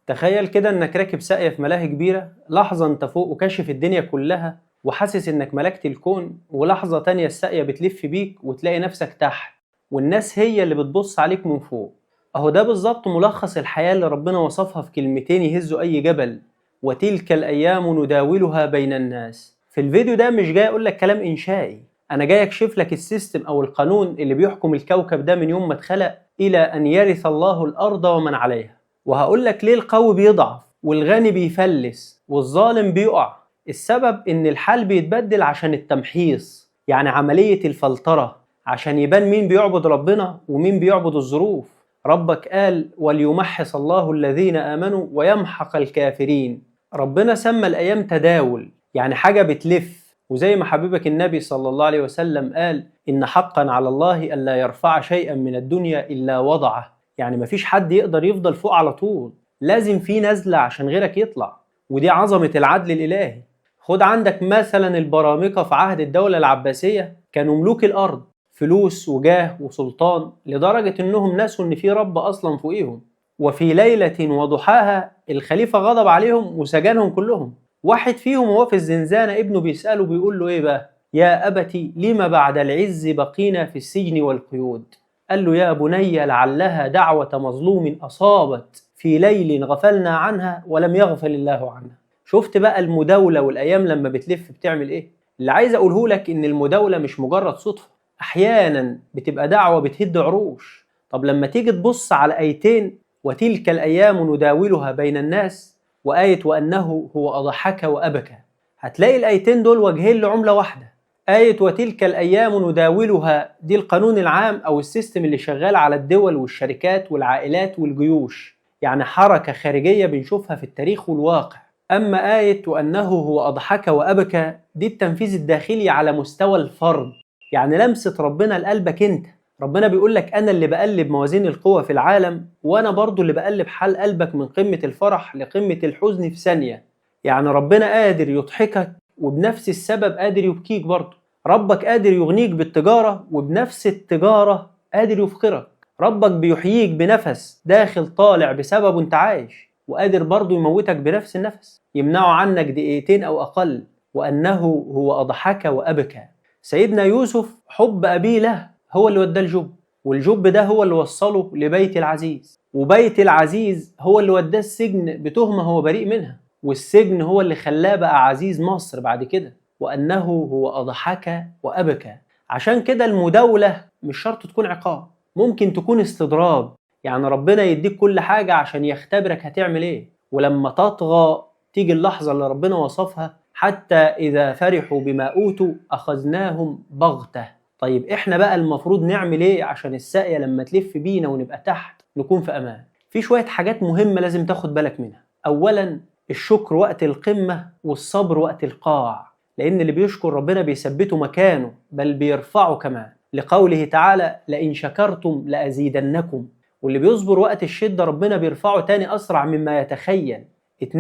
تخيل كده انك راكب ساقية في ملاهي كبيرة، لحظة انت فوق وكاشف الدنيا كلها وحاسس انك ملكت الكون، ولحظة تانية الساقية بتلف بيك وتلاقي نفسك تحت والناس هي اللي بتبص عليك من فوق. اهو ده بالظبط ملخص الحياة اللي ربنا وصفها في كلمتين يهزوا اي جبل: وتلك الايام نداولها بين الناس. في الفيديو ده مش جاي اقول لك كلام انشائي، انا جاي اكشف لك السيستم او القانون اللي بيحكم الكوكب ده من يوم ما اتخلق الى ان يرث الله الارض ومن عليها. وهقول لك ليه القوي بيضعف والغني بيفلس والظالم بيقع. السبب ان الحال بيتبدل عشان التمحيص، يعني عملية الفلترة، عشان يبان مين بيعبد ربنا ومين بيعبد الظروف. ربك قال: وليمحص الله الذين آمنوا ويمحق الكافرين. ربنا سمى الأيام تداول، يعني حاجة بتلف. وزي ما حبيبك النبي صلى الله عليه وسلم قال: إن حقا على الله ألا يرفع شيئا من الدنيا إلا وضعه. يعني مفيش حد يقدر يفضل فوق على طول، لازم في نزلة عشان غيرك يطلع. ودي عظمة العدل الإلهي. خد عندك مثلا البرامكة في عهد الدولة العباسية، كانوا ملوك الأرض، فلوس وجاه وسلطان، لدرجة إنهم نسوا إن في رب أصلا فوقيهم. وفي ليلة وضحاها الخليفة غضب عليهم وسجنهم كلهم. واحد فيهم وهو في الزنزانة ابنه بيسأله بيقول له إيه بقى: يا أبتي لما بعد العز بقينا في السجن والقيود؟ قال له: يا بني لعلها دعوة مظلوم أصابت في ليل غفلنا عنها ولم يغفل الله عنها. شفت بقى المداولة والأيام لما بتلف بتعمل إيه؟ اللي عايز أقوله لك إن المداولة مش مجرد صدفة، أحيانا بتبقى دعوة بتهد عروش. طب لما تيجي تبص على آيتين: وتلك الأيام نداولها بين الناس، وآية وأنه هو أضحك وأبكى، هتلاقي الآيتين دول وجهين لعملة واحدة. آية وتلك الأيام نداولها دي القانون العام أو السيستم اللي شغال على الدول والشركات والعائلات والجيوش، يعني حركة خارجية بنشوفها في التاريخ والواقع. أما آية وأنه هو أضحك وأبكى دي التنفيذ الداخلي على مستوى الفرد، يعني لمسة ربنا لقلبك أنت. ربنا بيقول لك: أنا اللي بقلب موازين القوى في العالم، وأنا برضو اللي بقلب حال قلبك من قمة الفرح لقمة الحزن في ثانية. يعني ربنا قادر يضحكك وبنفس السبب قادر يبكيك برضو. ربك قادر يغنيك بالتجارة وبنفس التجارة قادر يفقرك. ربك بيحييك بنفس داخل طالع بسبب انت عايش، وقادر برضو يموتك بنفس النفس، يمنعه عنك دقيقتين أو أقل. وأنه هو أضحك وأبكى. سيدنا يوسف حب أبيه له هو اللي وداه الجب، والجب ده هو اللي وصله لبيت العزيز، وبيت العزيز هو اللي وداه السجن بتهمة هو بريء منها، والسجن هو اللي خلاه بقى عزيز مصر بعد كده. وأنه هو أضحك وأبكى. عشان كده المداولة مش شرط تكون عقاب، ممكن تكون استدراج، يعني ربنا يديك كل حاجة عشان يختبرك هتعمل ايه. ولما تطغى تيجي اللحظة اللي ربنا وصفها: حتى إذا فرحوا بما أوتوا أخذناهم بغتة. طيب إحنا بقى المفروض نعمل إيه عشان الساقية لما تلف بينا ونبقى تحت نكون في أمان؟ في شوية حاجات مهمة لازم تاخد بالك منها. أولا، الشكر وقت القمة والصبر وقت القاع، لأن اللي بيشكر ربنا بيثبته مكانه بل بيرفعه كمان، لقوله تعالى: لئن شكرتم لأزيدنكم. واللي بيصبر وقت الشدة ربنا بيرفعه تاني أسرع مما يتخيل. 2،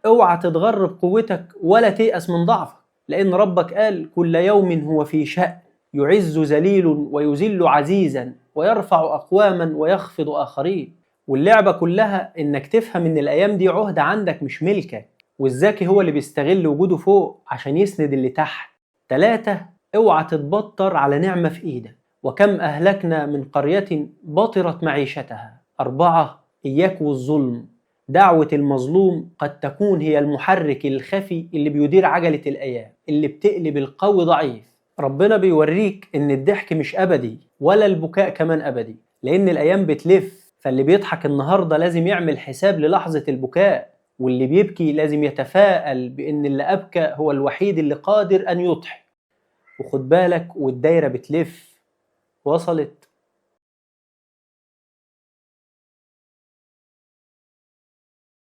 اوعى تتغر بقوتك ولا تيأس من ضعفك، لأن ربك قال: كل يوم هو في شأن، يعز ذليل ويذل عزيزا ويرفع أقواما ويخفض آخرين. واللعبة كلها إنك تفهم إن الأيام دي عهد عندك مش ملكك، والذكي هو اللي بيستغل وجوده فوق عشان يسند اللي تحت. 3، اوعى تتبطر على نعمة في إيدك، وكم أهلكنا من قرية بطرت معيشتها. 4، إياك والظلم، دعوة المظلوم قد تكون هي المحرك الخفي اللي بيدير عجلة الأيام، اللي بتقلب القوي ضعيف. ربنا بيوريك إن الضحك مش أبدي ولا البكاء كمان أبدي، لأن الأيام بتلف، فاللي بيضحك النهاردة لازم يعمل حساب للحظة البكاء، واللي بيبكي لازم يتفائل بأن اللي أبكى هو الوحيد اللي قادر أن يضحك. وخد بالك والدايرة بتلف. وصلت؟